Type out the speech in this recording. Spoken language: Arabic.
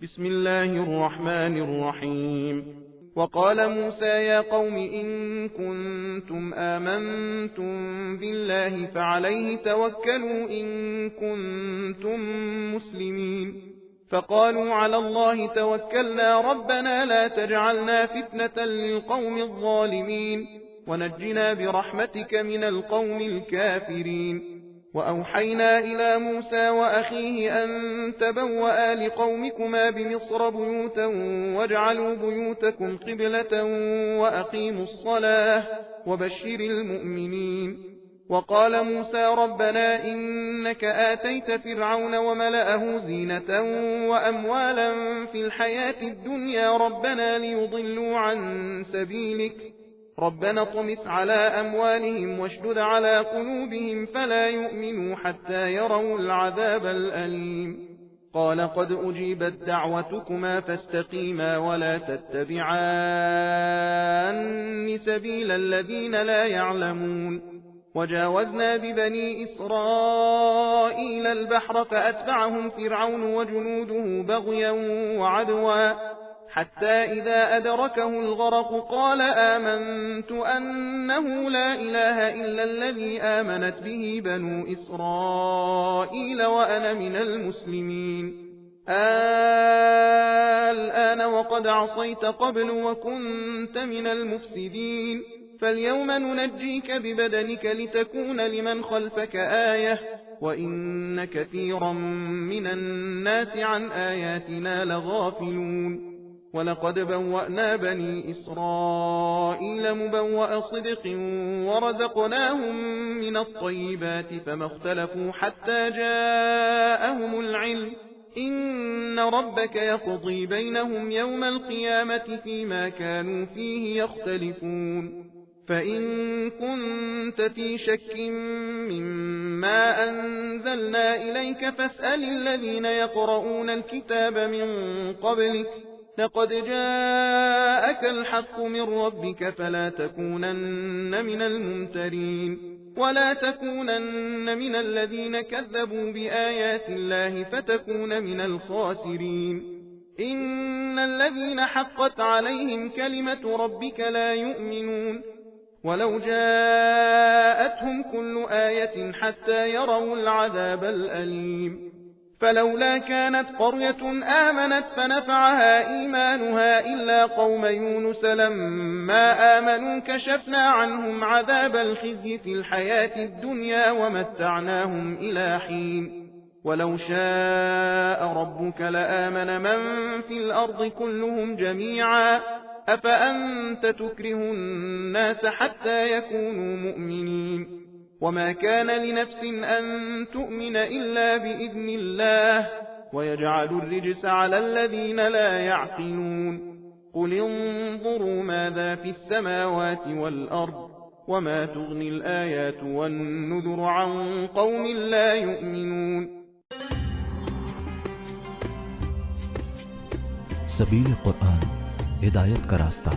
بسم الله الرحمن الرحيم. وقال موسى يا قوم إن كنتم آمنتم بالله فعليه توكلوا إن كنتم مسلمين. فقالوا على الله توكلنا ربنا لا تجعلنا فتنة للقوم الظالمين ونجنا برحمتك من القوم الكافرين. وأوحينا إلى موسى وأخيه أن تبوأ لقومكما بمصر بيوتا واجعلوا بيوتكم قبلة وأقيموا الصلاة وبشر المؤمنين. وقال موسى ربنا إنك آتيت فرعون وملأه زينة وأموالا في الحياة الدنيا ربنا ليضلوا عن سبيلك ربنا اطمس على أموالهم واشدد على قلوبهم فلا يؤمنوا حتى يروا العذاب الأليم. قال قد أجيبت دعوتكما فاستقيما ولا تتبعان سبيل الذين لا يعلمون. وجاوزنا ببني إسرائيل البحر فأتبعهم فرعون وجنوده بغيا وعدوا حتى إذا أدركه الغرق قال آمنت أنه لا إله إلا الذي آمنت به بنو إسرائيل وأنا من المسلمين. الآن وقد عصيت قبل وكنت من المفسدين فاليوم ننجيك ببدنك لتكون لمن خلفك آية وإن كثيرا من الناس عن آياتنا لغافلون. ولقد بوأنا بني إسرائيل مبوأ صدق ورزقناهم من الطيبات فما اختلفوا حتى جاءهم العلم إن ربك يقضي بينهم يوم القيامة فيما كانوا فيه يختلفون. فإن كنت في شك مما أنزلنا إليك فاسأل الذين يقرؤون الكتاب من قبلك لقد جاءك الحق من ربك فلا تكونن من الممترين ولا تكونن من الذين كذبوا بآيات الله فتكون من الخاسرين. إن الذين حقت عليهم كلمة ربك لا يؤمنون ولو جاءتهم كل آية حتى يروا العذاب الأليم. فلولا كانت قرية آمنت فنفعها إيمانها إلا قوم يونس لما آمنوا كشفنا عنهم عذاب الخزي في الحياة الدنيا ومتعناهم إلى حين. ولو شاء ربك لآمن من في الأرض كلهم جميعا أفأنت تكره الناس حتى يكونوا مؤمنين. وما كان لنفس أن تؤمن إلا بإذن الله ويجعل الرجس على الذين لا يعقلون. قل انظروا ماذا في السماوات والأرض وما تغني الآيات والنذر عن قوم لا يؤمنون. सबील कुरान हिदायत का रास्ता।